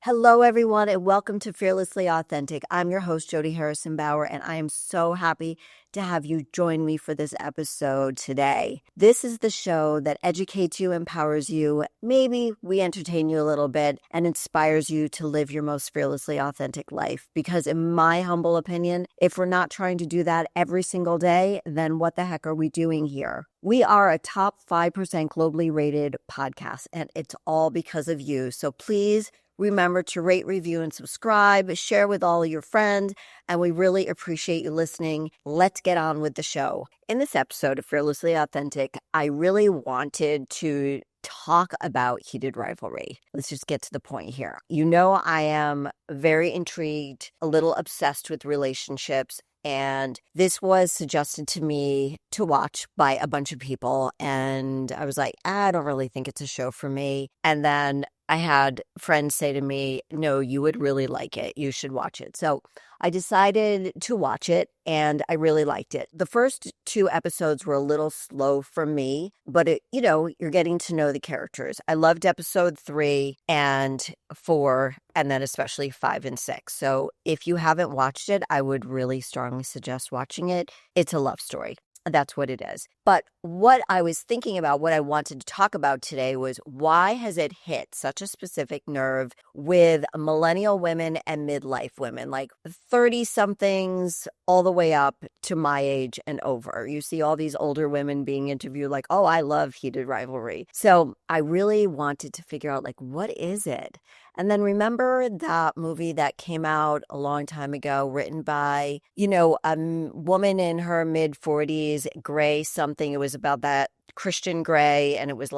Hello, everyone, and welcome to Fearlessly Authentic. I'm your host, Jodi Harrison Bauer, and I am so happy to have you join me for this episode today. This is the show that educates you, empowers you, maybe we entertain you a little bit, and inspires you to live your most fearlessly authentic life. Because in my humble opinion, if we're not trying to do that every single day, then what the heck are we doing here? We are a top 5% globally rated podcast, and it's all because of you. So please remember to rate, review, and subscribe, share with all of your friends, and we really appreciate you listening. Let's get on with the show. In this episode of Fearlessly Authentic, I really wanted to talk about heated rivalry. Let's just get to the point here. You know, I am very intrigued, a little obsessed with relationships. And this was suggested to me to watch by a bunch of people. And I was like, I don't really think it's a show for me. And then I had friends say to me, no, you would really like it. You should watch it. So I decided to watch it and I really liked it. The first 2 episodes were a little slow for me, but you're getting to know the characters. I loved episode 3 and 4, and then especially 5 and 6. So if you haven't watched it, I would really strongly suggest watching it. It's a love story. That's what it is. But what I was thinking about, what I wanted to talk about today was why has it hit such a specific nerve with millennial women and midlife women, like 30-somethings all the way up to my age and over. You see all these older women being interviewed like, oh, I love Heated Rivalry. So I really wanted to figure out, like, what is it? And then remember that movie that came out a long time ago, written by, a woman in her mid-40s, Gray something. It was about that Christian Grey, and it was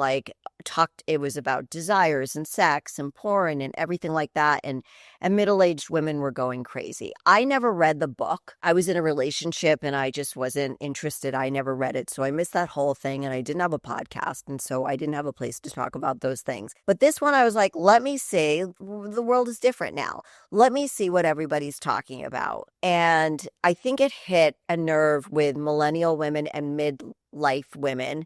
it was about desires and sex and porn and everything like that. And middle-aged women were going crazy. I never read the book. I was in a relationship and I just wasn't interested. I never read it. So I missed that whole thing, and I didn't have a podcast. And so I didn't have a place to talk about those things. But this one, I was like, let me see. The world is different now. Let me see what everybody's talking about. And I think it hit a nerve with millennial women and midlife women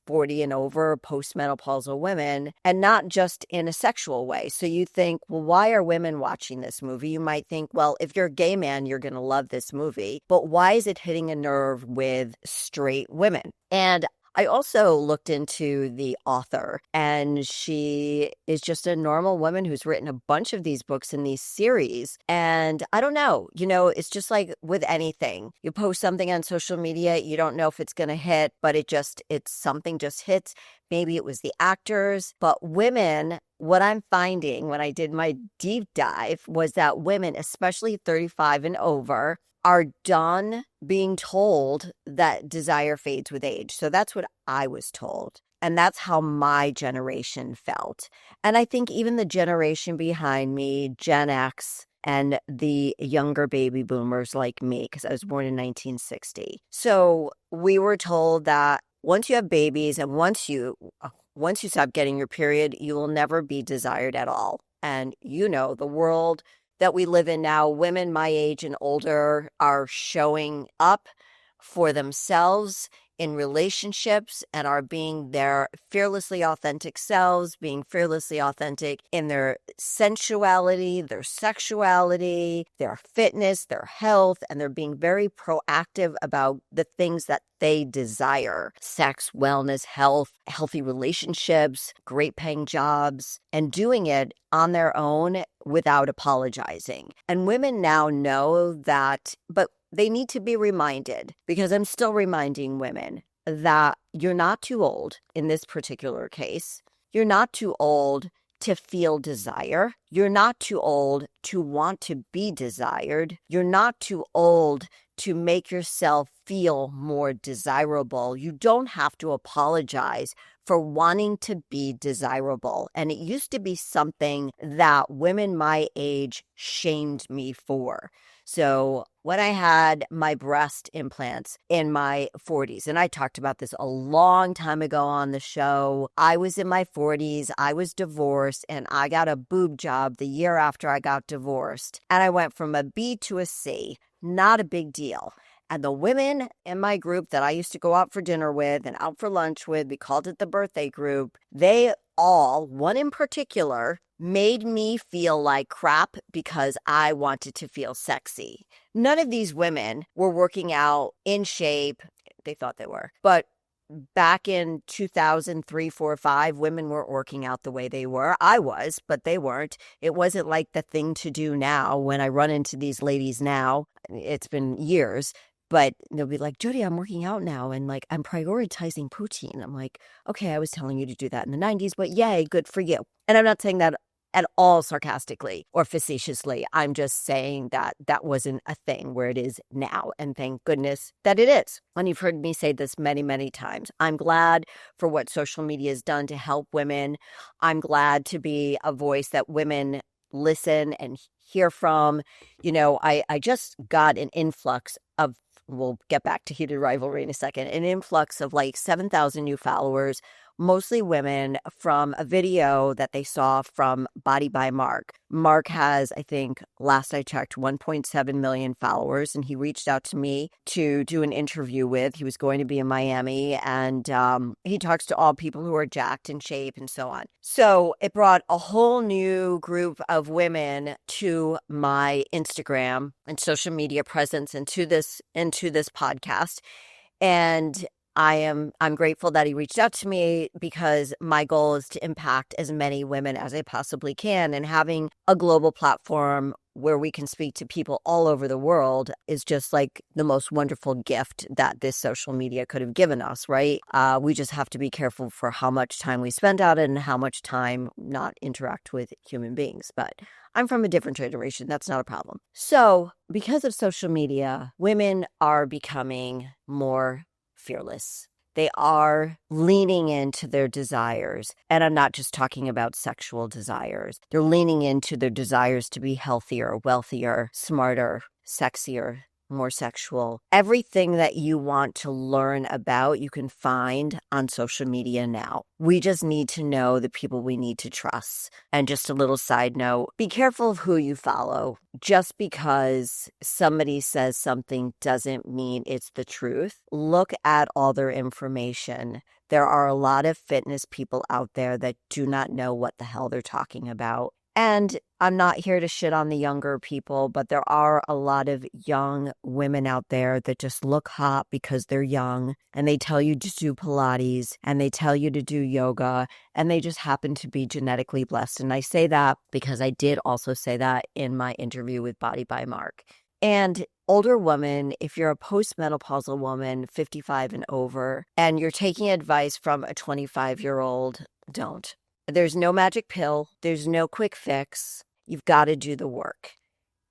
40 and over, postmenopausal women, and not just in a sexual way. So you think, well, why are women watching this movie? You might think, well, if you're a gay man, you're going to love this movie. But why is it hitting a nerve with straight women? And I also looked into the author, and she is just a normal woman who's written a bunch of these books in these series. And I don't know, it's just like with anything. You post something on social media, you don't know if it's going to hit, but something just hits. Maybe it was the actors, but women, what I'm finding when I did my deep dive was that women, especially 35 and over, are done being told that desire fades with age. So that's what I was told. And that's how my generation felt. And I think even the generation behind me, Gen X, and the younger baby boomers like me, because I was born in 1960. So we were told that once you have babies and once you stop getting your period, you will never be desired at all. And the world that we live in now, women my age and older are showing up for themselves in relationships and are being their fearlessly authentic selves, being fearlessly authentic in their sensuality, their sexuality, their fitness, their health, and they're being very proactive about the things that they desire: sex, wellness, health, healthy relationships, great paying jobs, and doing it on their own without apologizing. And women now know that, but they need to be reminded, because I'm still reminding women that you're not too old in this particular case. You're not too old to feel desire. You're not too old to want to be desired. You're not too old to make yourself feel more desirable. You don't have to apologize for wanting to be desirable. And it used to be something that women my age shamed me for. So when I had my breast implants in my 40s, and I talked about this a long time ago on the show, I was in my 40s, I was divorced, and I got a boob job the year after I got divorced. And I went from a B to a C, not a big deal. And the women in my group that I used to go out for dinner with and out for lunch with, we called it the birthday group, they all, one in particular, made me feel like crap because I wanted to feel sexy. None of these women were working out in shape. They thought they were. But back in 2003, 4, 5, women weren't working out the way they were. I was, but they weren't. It wasn't like the thing to do now. When I run into these ladies now, it's been years, but they'll be like, Jodi, I'm working out now and like I'm prioritizing protein. I'm like, okay, I was telling you to do that in the 90s, but yay, good for you. And I'm not saying that at all sarcastically or facetiously. I'm just saying that that wasn't a thing where it is now. And thank goodness that it is. And you've heard me say this many, many times. I'm glad for what social media has done to help women. I'm glad to be a voice that women listen and hear from. You know, I just got an influx of, we'll get back to Heated Rivalry in a second, an influx of like 7,000 new followers, mostly women, from a video that they saw from Body by Mark. Mark has, I think, last I checked, 1.7 million followers, and he reached out to me to do an interview with. He was going to be in Miami, and he talks to all people who are jacked in shape and so on. So it brought a whole new group of women to my Instagram and social media presence and to this podcast. And I'm grateful that he reached out to me because my goal is to impact as many women as I possibly can. And having a global platform where we can speak to people all over the world is just like the most wonderful gift that this social media could have given us, right? We just have to be careful for how much time we spend on it and how much time not interact with human beings. But I'm from a different generation. That's not a problem. So because of social media, women are becoming more fearless. They are leaning into their desires. And I'm not just talking about sexual desires. They're leaning into their desires to be healthier, wealthier, smarter, sexier, more sexual. Everything that you want to learn about, you can find on social media now. We just need to know the people we need to trust. And just a little side note, be careful of who you follow. Just because somebody says something doesn't mean it's the truth. Look at all their information. There are a lot of fitness people out there that do not know what the hell they're talking about. And I'm not here to shit on the younger people, but there are a lot of young women out there that just look hot because they're young, and they tell you to do Pilates and they tell you to do yoga, and they just happen to be genetically blessed. And I say that because I did also say that in my interview with Body by Mark. And older woman, if you're a postmenopausal woman, 55 and over, and you're taking advice from a 25-year-old, don't. There's no magic pill. There's no quick fix. You've got to do the work.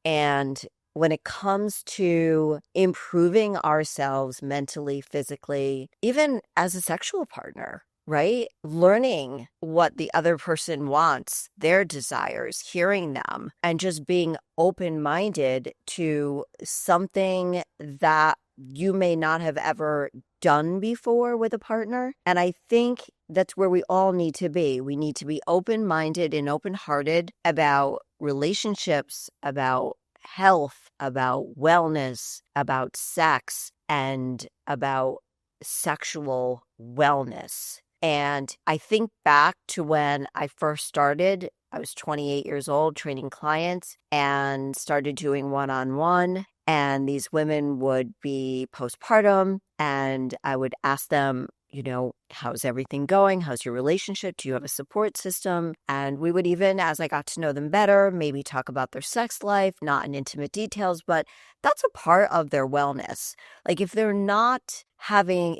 And when it comes to improving ourselves mentally, physically, even as a sexual partner, right? Learning what the other person wants, their desires, hearing them, and just being open-minded to something that you may not have ever done before with a partner. And I think that's where we all need to be. We need to be open-minded and open-hearted about relationships, about health, about wellness, about sex, and about sexual wellness. And I think back to when I first started. I was 28 years old training clients and started doing one-on-one. And these women would be postpartum, and I would ask them, you know, how's everything going? How's your relationship? Do you have a support system? And we would even, as I got to know them better, maybe talk about their sex life, not in intimate details, but that's a part of their wellness. Like if they're not having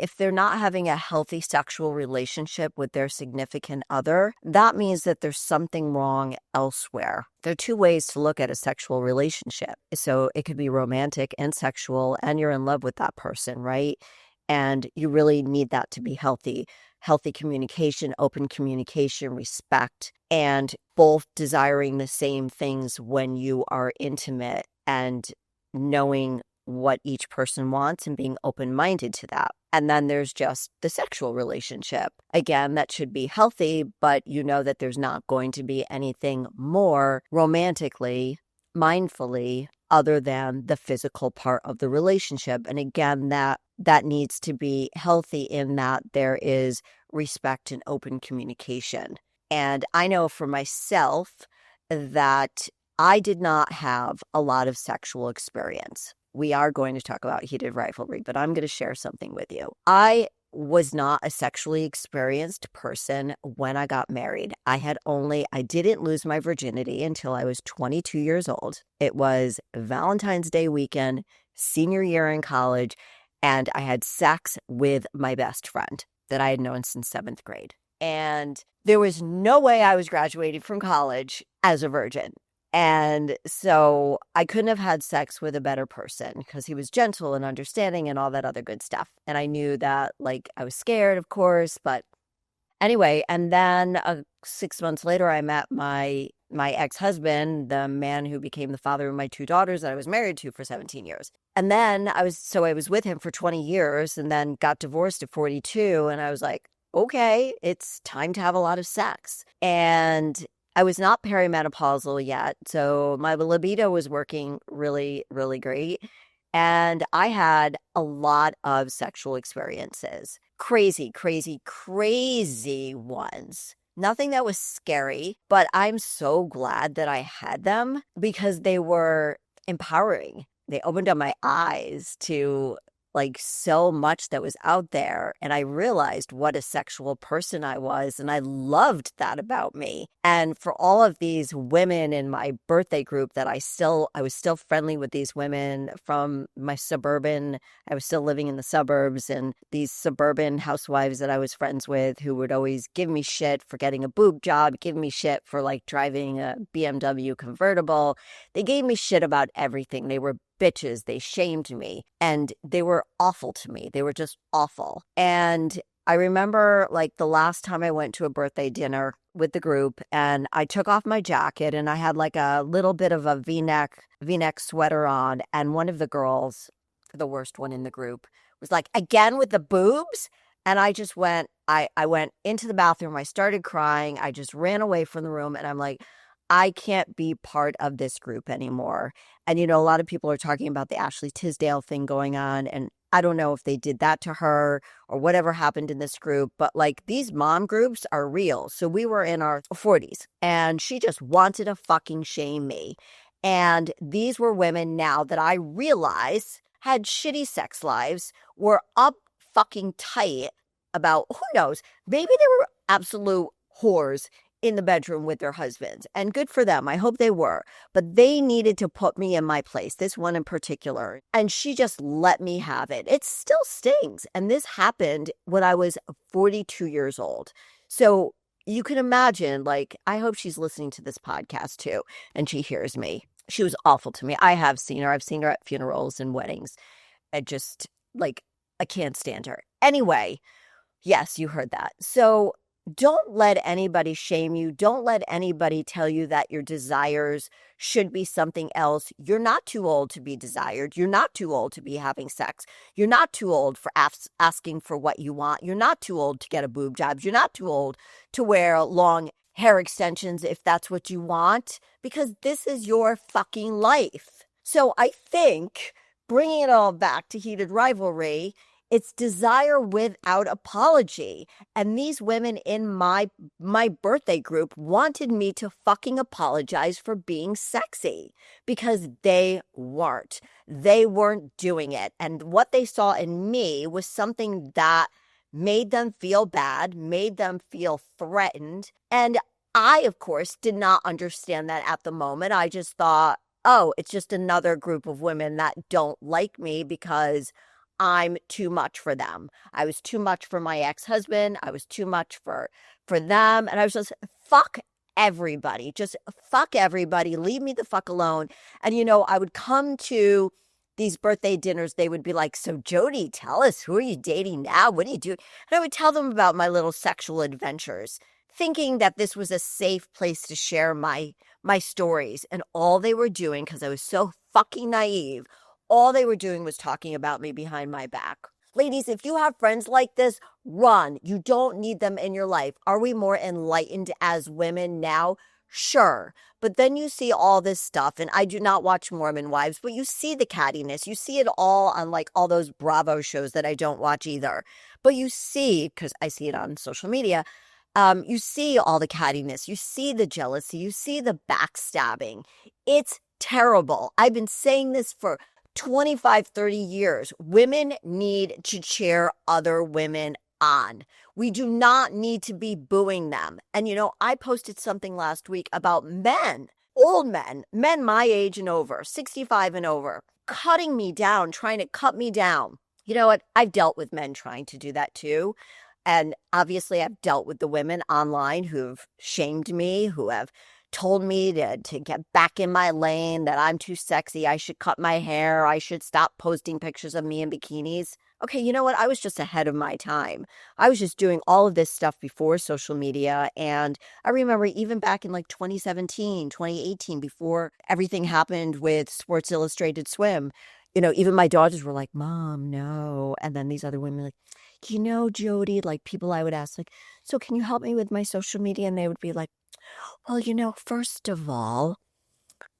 a healthy sexual relationship with their significant other, that means that there's something wrong elsewhere. There are two ways to look at a sexual relationship. So it could be romantic and sexual, and you're in love with that person, right? And you really need that to be healthy. Healthy communication, open communication, respect, and both desiring the same things when you are intimate and knowing what each person wants and being open-minded to that. And then there's just the sexual relationship. Again, that should be healthy, but you know that there's not going to be anything more romantically, mindfully, other than the physical part of the relationship. And again, that needs to be healthy in that there is respect and open communication. And I know for myself that I did not have a lot of sexual experience. We are going to talk about heated rivalry, but I'm going to share something with you. I was not a sexually experienced person when I got married. I didn't lose my virginity until I was 22 years old. It was Valentine's Day weekend, senior year in college, and I had sex with my best friend that I had known since 7th grade. And there was no way I was graduating from college as a virgin. And so I couldn't have had sex with a better person because he was gentle and understanding and all that other good stuff. And I knew that, like, I was scared, of course, but anyway. And then 6 months later, I met my ex-husband, the man who became the father of my 2 daughters that I was married to for 17 years. And then I was with him for 20 years and then got divorced at 42. And I was like, okay, it's time to have a lot of sex. And I was not perimenopausal yet, so my libido was working really, really great. And I had a lot of sexual experiences. Crazy, crazy, crazy ones. Nothing that was scary, but I'm so glad that I had them because they were empowering. They opened up my eyes to like so much that was out there. And I realized what a sexual person I was. And I loved that about me. And for all of these women in my birthday group that I was still friendly with these women from I was still living in the suburbs, and these suburban housewives that I was friends with who would always give me shit for getting a boob job, give me shit for like driving a BMW convertible. They gave me shit about everything. They were bitches. They shamed me and they were awful to me. They were just awful. And I remember like the last time I went to a birthday dinner with the group and I took off my jacket and I had like a little bit of a V-neck sweater on. And one of the girls, the worst one in the group, was like, again with the boobs? And I just I went into the bathroom. I started crying. I just ran away from the room and I'm like, I can't be part of this group anymore. And, a lot of people are talking about the Ashley Tisdale thing going on. And I don't know if they did that to her or whatever happened in this group. But like these mom groups are real. So we were in our 40s and she just wanted to fucking shame me. And these were women now that I realize had shitty sex lives, were up fucking tight about, who knows, maybe they were absolute whores in the bedroom with their husbands, and good for them. I hope they were, but they needed to put me in my place, this one in particular, and she just let me have it. It still stings. And this happened when I was 42 years old. So you can imagine, like, I hope she's listening to this podcast too, and she hears me. She was awful to me. I have seen her. I've seen her at funerals and weddings. I just, like, I can't stand her. Anyway, yes, you heard that. So don't let anybody shame you. Don't let anybody tell you that your desires should be something else. You're not too old to be desired. You're not too old to be having sex. You're not too old for asking for what you want. You're not too old to get a boob job. You're not too old to wear long hair extensions if that's what you want, because this is your fucking life. So I think, bringing it all back to heated rivalry, it's desire without apology. And these women in my birthday group wanted me to fucking apologize for being sexy because they weren't. They weren't doing it. And what they saw in me was something that made them feel bad, made them feel threatened. And I, of course, did not understand that at the moment. I just thought, oh, it's just another group of women that don't like me because I'm too much for them. I was too much for my ex-husband. I was too much for them. And I was just, fuck everybody. Just fuck everybody. Leave me the fuck alone. And, I would come to these birthday dinners. They would be like, so Jodi, tell us, who are you dating now? What do you do? And I would tell them about my little sexual adventures, thinking that this was a safe place to share my stories. And all they were doing, because I was so fucking naive, all they were doing was talking about me behind my back. Ladies, if you have friends like this, run. You don't need them in your life. Are we more enlightened as women now? Sure. But then you see all this stuff, and I do not watch Mormon Wives, but you see the cattiness. You see it all on like all those Bravo shows that I don't watch either. But you see, because I see it on social media, you see all the cattiness. You see the jealousy. You see the backstabbing. It's terrible. I've been saying this for 25, 30 years. Women need to cheer other women on. We do not need to be booing them. And, I posted something last week about men, old men, men my age and over, 65 and over, cutting me down, trying to cut me down. You know what? I've dealt with men trying to do that too. And obviously, I've dealt with the women online who've shamed me, who have told me to get back in my lane, that I'm too sexy, I should cut my hair, I should stop posting pictures of me in bikinis. Okay, you know what? I was just ahead of my time. I was just doing all of this stuff before social media. And I remember even back in like 2017, 2018, before everything happened with Sports Illustrated Swim, even my daughters were like, Mom, no. And then these other women were like, Jodi, like people I would ask, like, so can you help me with my social media? And they would be like, well, first of all,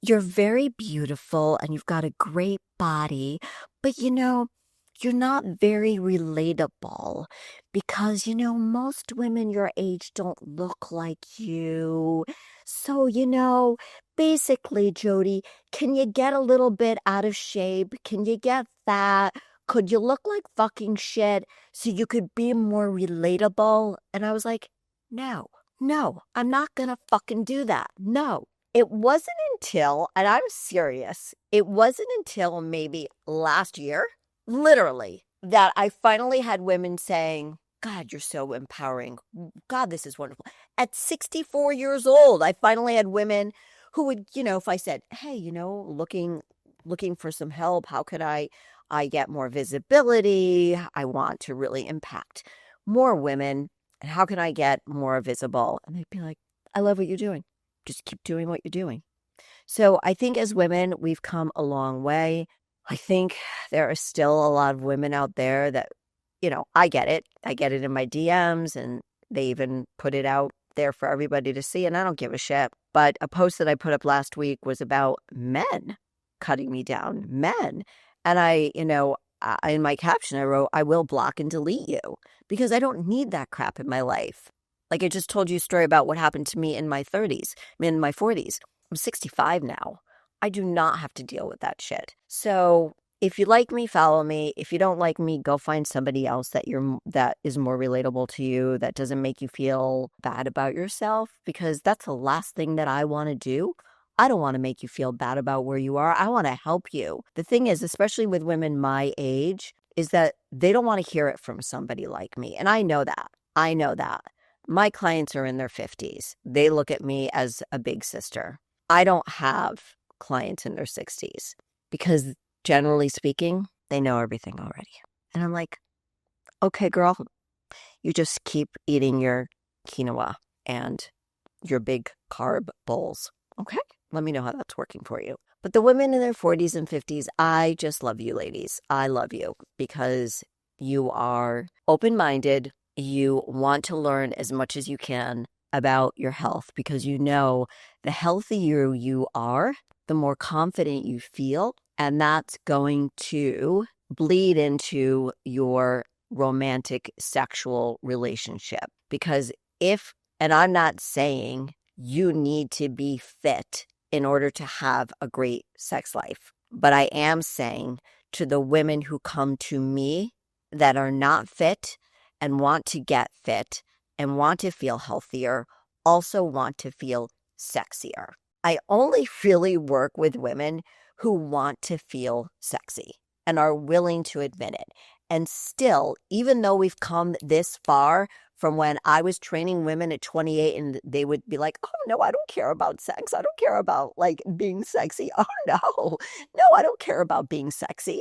you're very beautiful and you've got a great body, but you're not very relatable because, most women your age don't look like you. So, basically, Jodi, can you get a little bit out of shape? Can you get fat? Could you look like fucking shit so you could be more relatable? And I was like, no, I'm not gonna fucking do that. No. It wasn't until, and I'm serious, it wasn't until maybe last year, literally, that I finally had women saying, God, you're so empowering. God, this is wonderful. At 64 years old, I finally had women who would, if I said, hey, looking for some help, how could I get more visibility? I want to really impact more women. And how can I get more visible? And they'd be like, I love what you're doing. Just keep doing what you're doing. So I think as women, we've come a long way. I think there are still a lot of women out there that, I get it. I get it in my DMs, and they even put it out there for everybody to see, and I don't give a shit. But a post that I put up last week was about men cutting me down, men. And in my caption, I wrote, I will block and delete you because I don't need that crap in my life. Like I just told you a story about what happened to me in my 30s, in my 40s. I'm 65 now. I do not have to deal with that shit. So if you like me, follow me. If you don't like me, go find somebody else that is more relatable to you, that doesn't make you feel bad about yourself, because that's the last thing that I want to do. I don't want to make you feel bad about where you are. I want to help you. The thing is, especially with women my age, is that they don't want to hear it from somebody like me. And I know that. My clients are in their 50s. They look at me as a big sister. I don't have clients in their 60s because generally speaking, they know everything already. And I'm like, okay, girl, you just keep eating your quinoa and your big carb bowls. Okay, let me know how that's working for you. But the women in their 40s and 50s, I just love you, ladies. I love you because you are open-minded. You want to learn as much as you can about your health because the healthier you are, the more confident you feel. And that's going to bleed into your romantic sexual relationship. Because and I'm not saying you need to be fit in order to have a great sex life, but I am saying to the women who come to me that are not fit and want to get fit and want to feel healthier, also want to feel sexier. I only really work with women who want to feel sexy and are willing to admit it. And still, even though we've come this far from when I was training women at 28 and they would be like, oh, no, I don't care about sex. I don't care about like being sexy. Oh, no, I don't care about being sexy.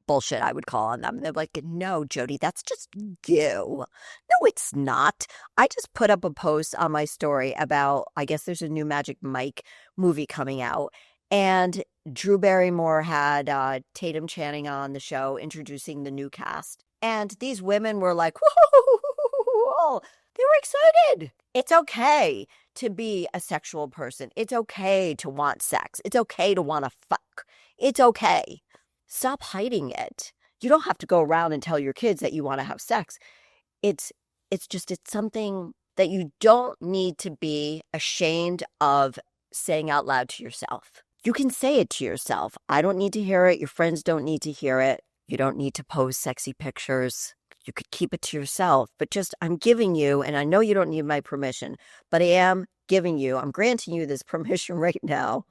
Bullshit, I would call on them. They're like, no, Jodi, that's just you. No, it's not. I just put up a post on my story about, I guess there's a new Magic Mike movie coming out. And Drew Barrymore had Tatum Channing on the show introducing the new cast. And these women were like, whoa, they were excited. It's okay to be a sexual person. It's okay to want sex. It's okay to want to fuck. It's okay. Stop hiding it. You don't have to go around and tell your kids that you want to have sex. It's something that you don't need to be ashamed of saying out loud to yourself. You can say it to yourself. I don't need to hear it. Your friends don't need to hear it. You don't need to post sexy pictures. You could keep it to yourself, but just I'm giving you, and I know you don't need my permission, but I'm granting you this permission right now.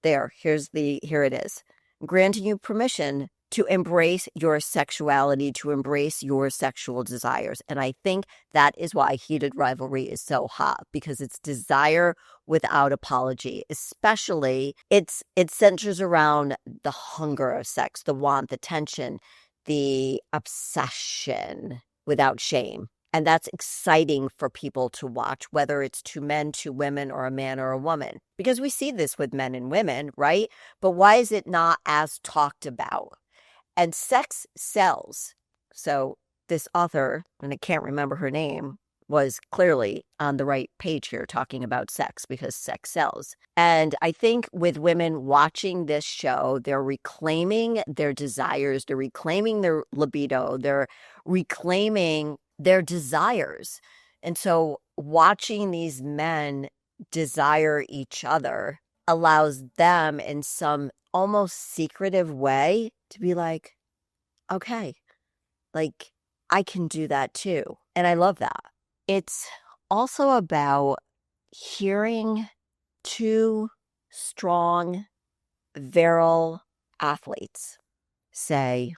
Here it is. I'm granting you permission to embrace your sexuality, to embrace your sexual desires. And I think that is why Heated Rivalry is so hot, because it's desire without apology. Especially, it centers around the hunger of sex, the want, the tension, the obsession without shame. And that's exciting for people to watch, whether it's two men, two women, or a man or a woman. Because we see this with men and women, right? But why is it not as talked about? And sex sells. So this author, and I can't remember her name, was clearly on the right page here talking about sex, because sex sells. And I think with women watching this show, they're reclaiming their desires, they're reclaiming their libido, they're reclaiming their desires. And so watching these men desire each other allows them in some almost secretive way to be like, okay, like I can do that too. And I love that. It's also about hearing two strong, virile athletes say,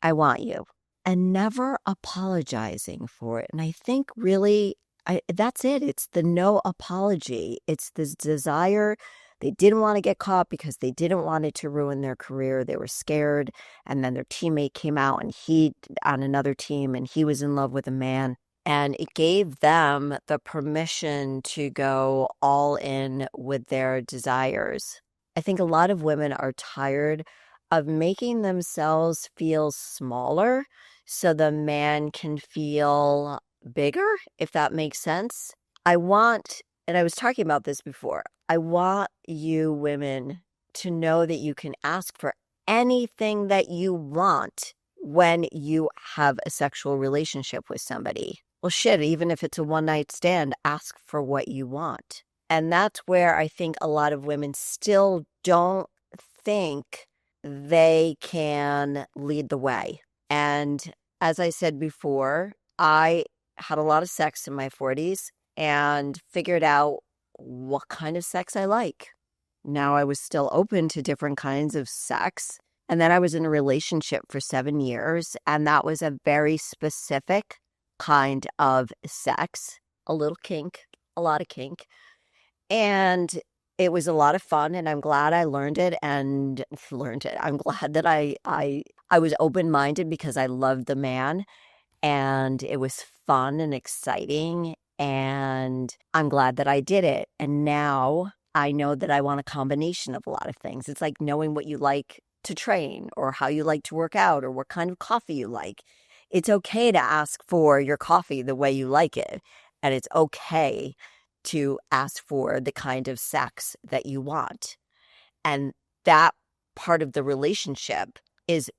I want you, and never apologizing for it. And I think really that's it. It's the no apology. It's this desire. They didn't want to get caught because they didn't want it to ruin their career. They were scared. And then their teammate came out and he on another team, and he was in love with a man. And it gave them the permission to go all in with their desires. I think a lot of women are tired of making themselves feel smaller so the man can feel bigger, if that makes sense. And I was talking about this before, I want you women to know that you can ask for anything that you want when you have a sexual relationship with somebody. Well, shit, even if it's a one-night stand, ask for what you want. And that's where I think a lot of women still don't think they can lead the way. And as I said before, I had a lot of sex in my 40s and figured out what kind of sex I like. Now I was still open to different kinds of sex. And then I was in a relationship for 7 years, and that was a very specific kind of sex, a little kink, a lot of kink. And it was a lot of fun, and I'm glad I learned it. I'm glad that I was open-minded because I loved the man, and it was fun and exciting, and I'm glad that I did it. And now I know that I want a combination of a lot of things. It's like knowing what you like to train, or how you like to work out, or what kind of coffee you like. It's okay to ask for your coffee the way you like it. And it's okay to ask for the kind of sex that you want. And that part of the relationship is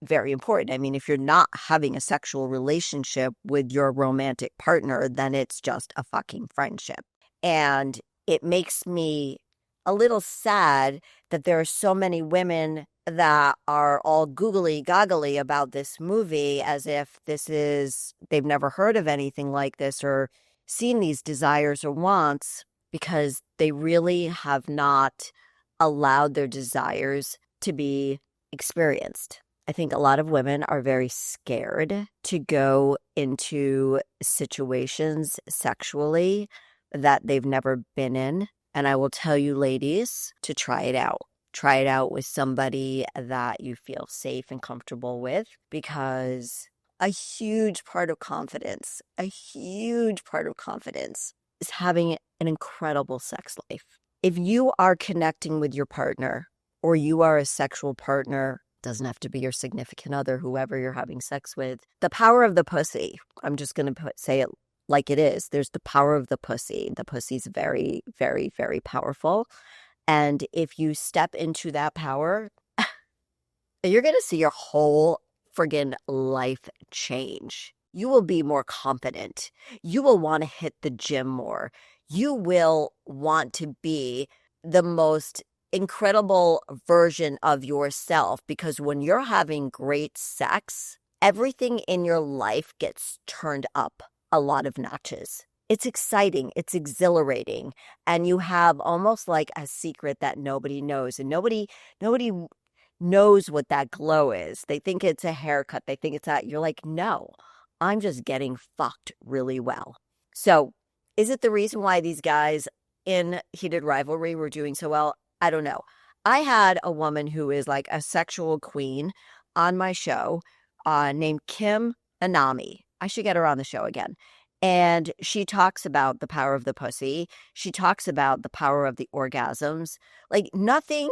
very important. I mean, if you're not having a sexual relationship with your romantic partner, then it's just a fucking friendship. And it makes me a little sad that there are so many women that are all googly goggly about this movie, as if they've never heard of anything like this or seen these desires or wants, because they really have not allowed their desires to be experienced. I think a lot of women are very scared to go into situations sexually that they've never been in. And I will tell you, ladies, to try it out. Try it out with somebody that you feel safe and comfortable with, because a huge part of confidence is having an incredible sex life. If you are connecting with your partner, or you are a sexual partner, doesn't have to be your significant other, whoever you're having sex with, the power of the pussy, I'm just going to say it like it is. There's the power of the pussy. The pussy's very, very, very powerful. And if you step into that power, you're going to see your whole friggin' life change. You will be more confident. You will want to hit the gym more. You will want to be the most incredible version of yourself, because when you're having great sex, everything in your life gets turned up a lot of notches. It's exciting. It's exhilarating. And you have almost like a secret that nobody knows. And nobody knows what that glow is. They think it's a haircut. They think it's that. You're like, no, I'm just getting fucked really well. So is it the reason why these guys in Heated Rivalry were doing so well? I don't know. I had a woman who is like a sexual queen on my show named Kim Anami. I should get her on the show again. And she talks about the power of the pussy. She talks about the power of the orgasms. Like nothing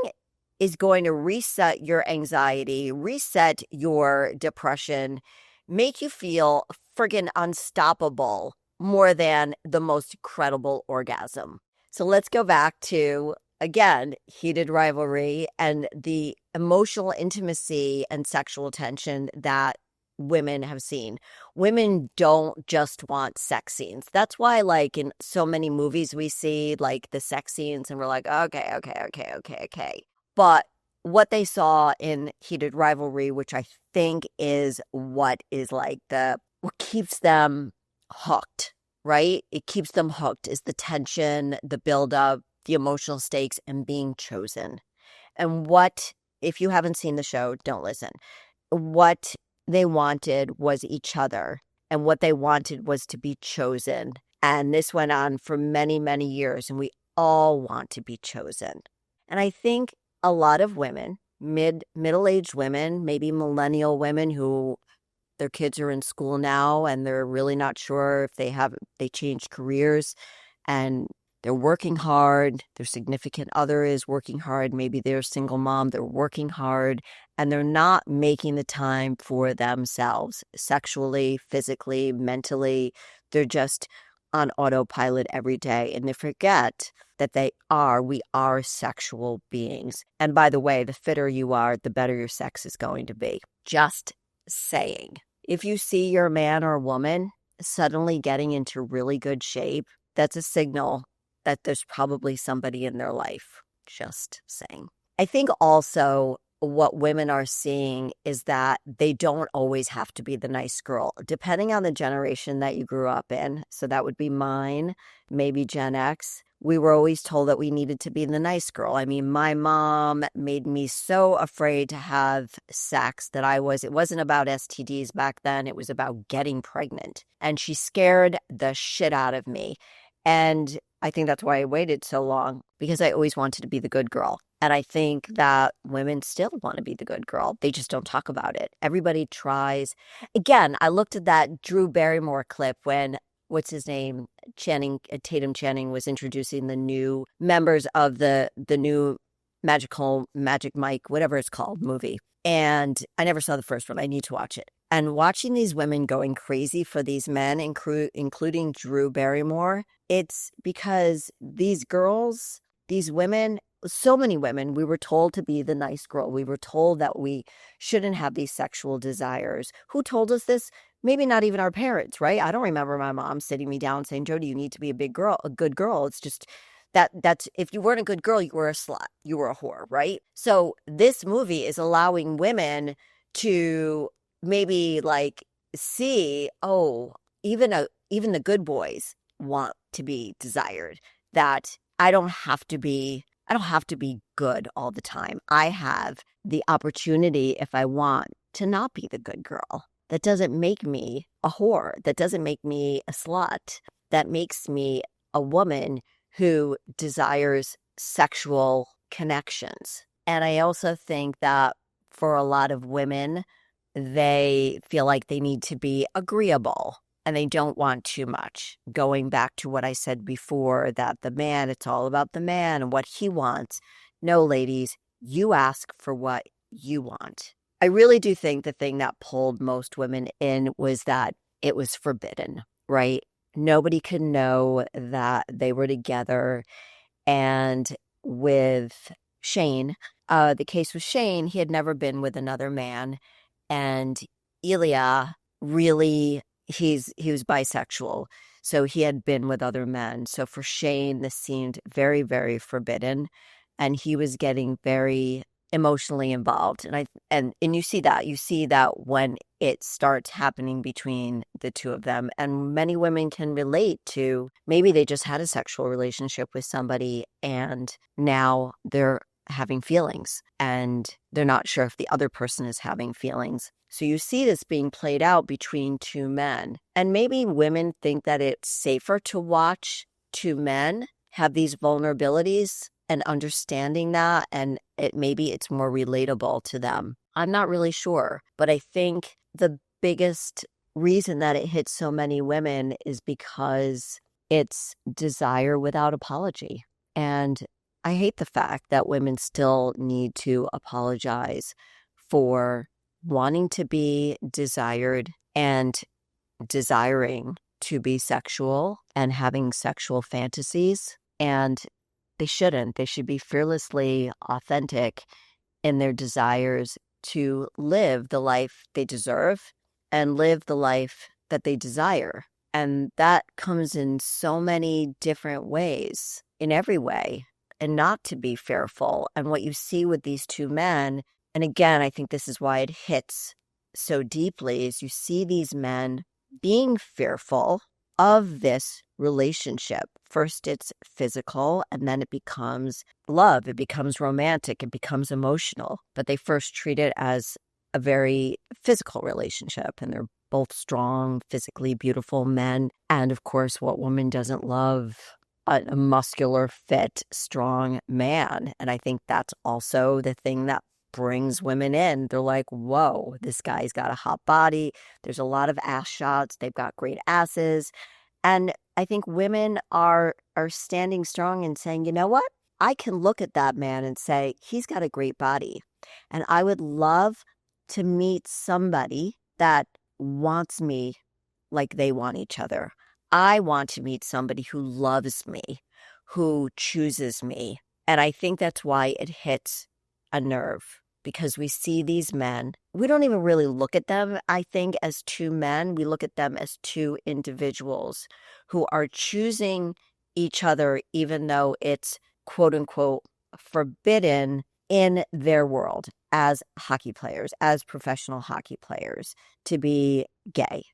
is going to reset your anxiety, reset your depression, make you feel friggin' unstoppable more than the most incredible orgasm. So let's go back to, again, Heated Rivalry and the emotional intimacy and sexual tension that women have seen. Women don't just want sex scenes. That's why, like, in so many movies we see, like, the sex scenes, and we're like, okay. But what they saw in Heated Rivalry, which I think is what is like what keeps them hooked, right? It keeps them hooked is the tension, the buildup, the emotional stakes, and being chosen. And what, if you haven't seen the show, don't listen. What they wanted was each other. And what they wanted was to be chosen. And this went on for many, many years. And we all want to be chosen. And I think a lot of women, middle-aged women, maybe millennial women who their kids are in school now and they're really not sure if they changed careers and they're working hard, their significant other is working hard, maybe they're a single mom, they're working hard, and they're not making the time for themselves sexually, physically, mentally. They're just on autopilot every day, and they forget that we are sexual beings. And by the way, the fitter you are, the better your sex is going to be. Just saying. If you see your man or woman suddenly getting into really good shape, that's a signal that there's probably somebody in their life. Just saying. I think also what women are seeing is that they don't always have to be the nice girl, depending on the generation that you grew up in. So that would be mine, maybe Gen X. We were always told that we needed to be the nice girl. I mean, my mom made me so afraid to have sex that it wasn't about STDs back then. It was about getting pregnant. And she scared the shit out of me. And I think that's why I waited so long, because I always wanted to be the good girl. And I think that women still want to be the good girl. They just don't talk about it. Everybody tries. Again, I looked at that Drew Barrymore clip when, what's his name, Tatum Channing was introducing the new members of the new Magic Mike, whatever it's called, movie. And I never saw the first one. I need to watch it. And watching these women going crazy for these men, including Drew Barrymore, it's because these girls, these women, so many women, we were told to be the nice girl. We were told that we shouldn't have these sexual desires. Who told us this? Maybe not even our parents, right? I don't remember my mom sitting me down saying, Jodi, you need to be a good girl. It's just that's if you weren't a good girl, you were a slut, you were a whore, right? So this movie is allowing women to maybe like see, even the good boys want to be desired, that I don't have to be good all the time. I have the opportunity, if I want, to not be the good girl. That doesn't make me a whore. That doesn't make me a slut. That makes me a woman who desires sexual connections. And I also think that for a lot of women, they feel like they need to be agreeable and they don't want too much. Going back to what I said before, that the man, it's all about the man and what he wants. No, ladies, you ask for what you want. I really do think the thing that pulled most women in was that it was forbidden, right? nobody could know that they were together. And with Shane, the case with Shane, he had never been with another man. And Ilya really, he was bisexual. So he had been with other men. So for Shane, this seemed very, very forbidden. And he was getting very emotionally involved. And you see that when it starts happening between the two of them. And many women can relate to, maybe they just had a sexual relationship with somebody and now they're having feelings and they're not sure if the other person is having feelings. So you see this being played out between two men. And maybe women think that it's safer to watch two men have these vulnerabilities and understanding that, and maybe it's more relatable to them. I'm not really sure, but I think the biggest reason that it hits so many women is because it's desire without apology. And I hate the fact that women still need to apologize for wanting to be desired and desiring to be sexual and having sexual fantasies. And they shouldn't. They should be fearlessly authentic in their desires to live the life they deserve and live the life that they desire. And that comes in so many different ways, in every way, and not to be fearful. And what you see with these two men, and again, I think this is why it hits so deeply, is you see these men being fearful of this relationship. First, it's physical, and then it becomes love. It becomes romantic. It becomes emotional. But they first treat it as a very physical relationship, and they're both strong, physically beautiful men. And of course, what woman doesn't love a muscular, fit, strong man? And I think that's also the thing that brings women in. They're like, whoa, this guy's got a hot body. There's a lot of ass shots. They've got great asses. And I think women are standing strong and saying, you know what? I can look at that man and say, he's got a great body. And I would love to meet somebody that wants me like they want each other. I want to meet somebody who loves me, who chooses me. And I think that's why it hits a nerve, because we see these men. We don't even really look at them, I think, as two men. We look at them as two individuals who are choosing each other, even though it's quote unquote forbidden in their world as hockey players, as professional hockey players, to be gay,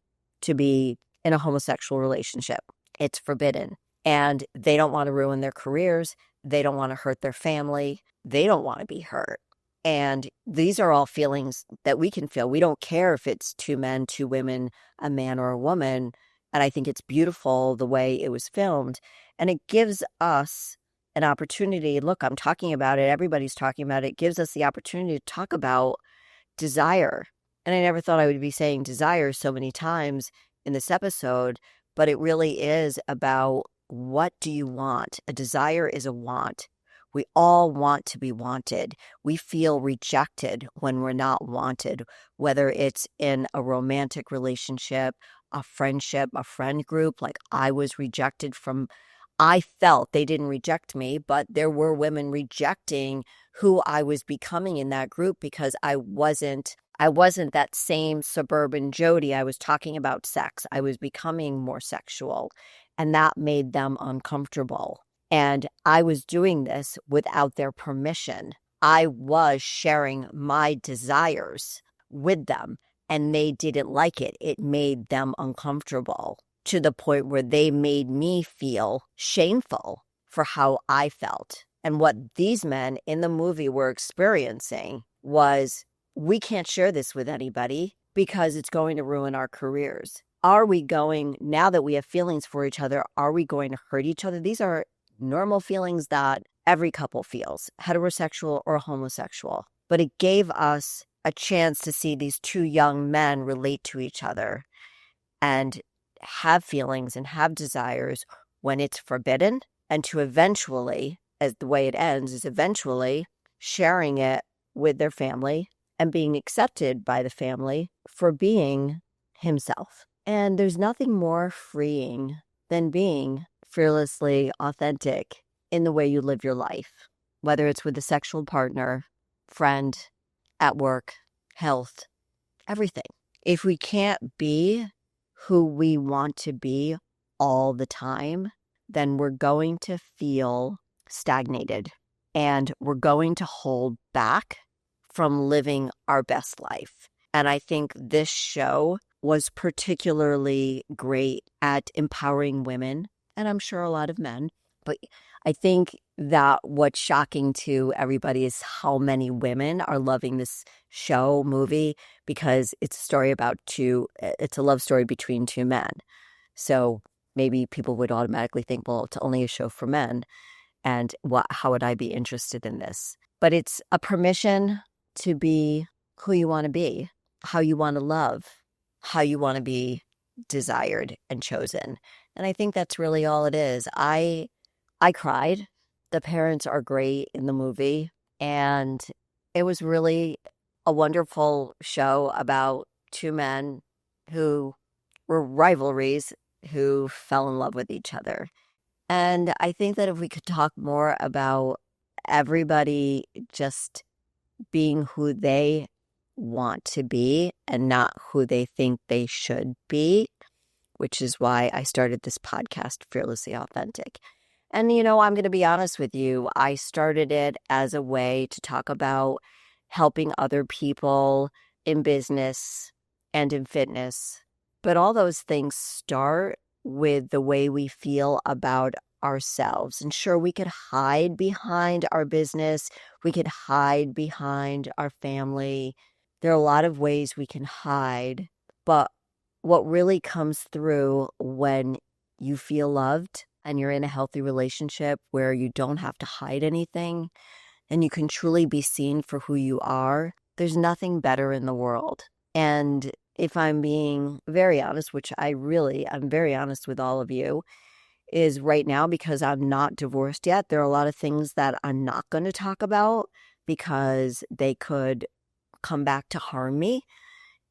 to be in a homosexual relationship. It's forbidden. And they don't want to ruin their careers. They don't want to hurt their family. They don't want to be hurt. And these are all feelings that we can feel. We don't care if it's two men, two women, a man or a woman. And I think it's beautiful the way it was filmed. And it gives us an opportunity. Look, I'm talking about it. Everybody's talking about it. It gives us the opportunity to talk about desire. And I never thought I would be saying desire so many times in this episode, but it really is about, what do you want? A desire is a want. We all want to be wanted. We feel rejected when we're not wanted, whether it's in a romantic relationship, a friendship, a friend group. Like I was rejected from, I felt they didn't reject me, but there were women rejecting who I was becoming in that group because I wasn't that same suburban Jodi. I was talking about sex. I was becoming more sexual, and that made them uncomfortable. And I was doing this without their permission. I was sharing my desires with them, and they didn't like it. It made them uncomfortable to the point where they made me feel shameful for how I felt. And what these men in the movie were experiencing was, we can't share this with anybody because it's going to ruin our careers. Are we going, now that we have feelings for each other, are we going to hurt each other? These are normal feelings that every couple feels, heterosexual or homosexual. But it gave us a chance to see these two young men relate to each other and have feelings and have desires when it's forbidden, and to eventually, as the way it ends, is eventually sharing it with their family and being accepted by the family for being himself. And there's nothing more freeing than being fearlessly authentic in the way you live your life, whether it's with a sexual partner, friend, at work, health, everything. If we can't be who we want to be all the time, then we're going to feel stagnated and we're going to hold back from living our best life. And I think this show was particularly great at empowering women, and I'm sure a lot of men. But I think that what's shocking to everybody is how many women are loving this show, movie, because it's a story about it's a love story between two men. So maybe people would automatically think, well, it's only a show for men. And how would I be interested in this? But it's a permission to be who you want to be, how you want to love, how you want to be desired and chosen. And I think that's really all it is. I cried. The parents are great in the movie. And it was really a wonderful show about two men who were rivalries who fell in love with each other. And I think that if we could talk more about everybody just being who they want to be and not who they think they should be, which is why I started this podcast, Fearlessly Authentic. And, I'm going to be honest with you. I started it as a way to talk about helping other people in business and in fitness. But all those things start with the way we feel about ourselves. And sure, we could hide behind our business. We could hide behind our family. There are a lot of ways we can hide. But what really comes through when you feel loved and you're in a healthy relationship where you don't have to hide anything and you can truly be seen for who you are, there's nothing better in the world. And if I'm being very honest, which I'm very honest with all of you, is right now, because I'm not divorced yet, there are a lot of things that I'm not going to talk about because they could come back to harm me,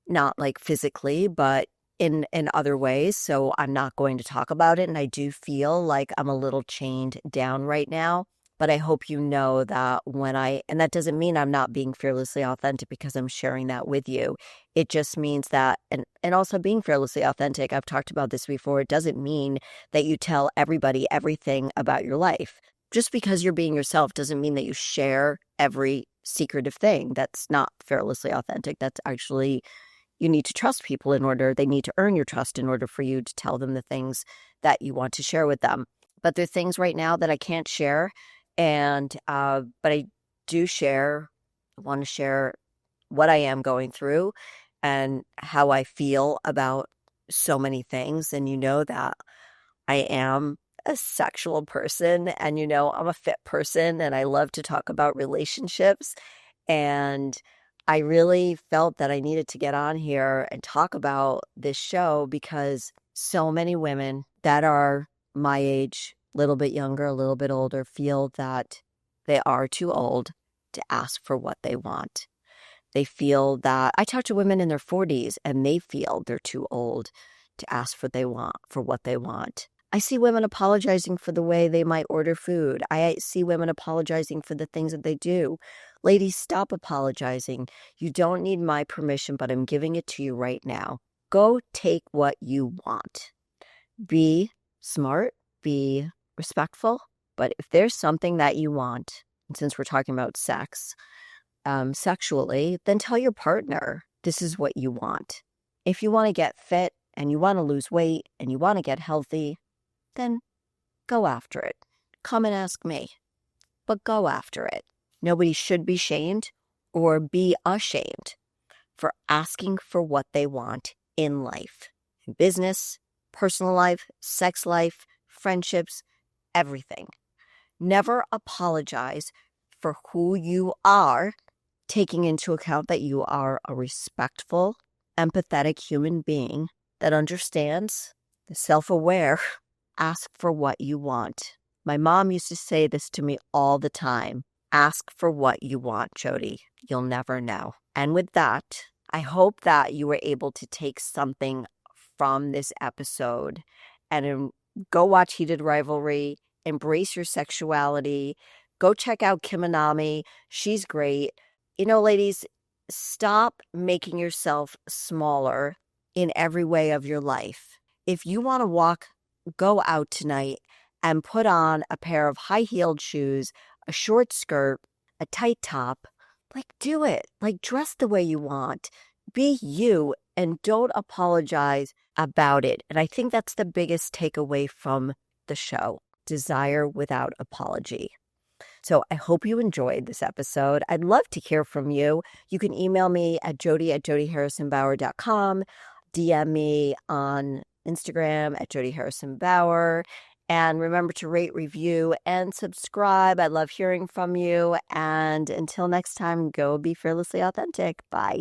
not like physically, but in other ways. So I'm not going to talk about it. And I do feel like I'm a little chained down right now. But I hope you know that and that doesn't mean I'm not being fearlessly authentic because I'm sharing that with you. It just means that, and also being fearlessly authentic, I've talked about this before, it doesn't mean that you tell everybody everything about your life. Just because you're being yourself doesn't mean that you share every secretive thing. That's not fearlessly authentic. That's actually, you need to trust people they need to earn your trust in order for you to tell them the things that you want to share with them. But there are things right now that I can't share. But I do want to share what I am going through and how I feel about so many things. And that I am a sexual person and I'm a fit person and I love to talk about relationships. And I really felt that I needed to get on here and talk about this show because so many women that are my age, a little bit younger, a little bit older, feel that they are too old to ask for what they want. They feel that I talk to women in their 40s and they feel they're too old to ask for what they want. I see women apologizing for the way they might order food. I see women apologizing for the things that they do. Ladies, stop apologizing. You don't need my permission, but I'm giving it to you right now. Go take what you want. Be smart, be respectful, but if there's something that you want, and since we're talking about sex, sexually, then tell your partner this is what you want. If you want to get fit and you want to lose weight and you want to get healthy, then go after it. Come and ask me, but go after it. Nobody should be shamed or be ashamed for asking for what they want in life, in business, personal life, sex life, friendships, everything. Never apologize for who you are, taking into account that you are a respectful, empathetic human being that understands, self-aware. Ask for what you want. My mom used to say this to me all the time. Ask for what you want, Jodi. You'll never know. And with that, I hope that you were able to take something from this episode and go watch Heated Rivalry, embrace your sexuality, go check out Kim Anami. She's great. Ladies, stop making yourself smaller in every way of your life. If you want to go out tonight and put on a pair of high-heeled shoes, a short skirt, a tight top, do it. Dress the way you want. Be you and don't apologize about it. And I think that's the biggest takeaway from the show. Desire without apology. So I hope you enjoyed this episode. I'd love to hear from you. You can email me at jodi@jodiharrisonbauer.com, DM me on Instagram at jodiharrisonbauer. And remember to rate, review, and subscribe. I love hearing from you. And until next time, go be fearlessly authentic. Bye.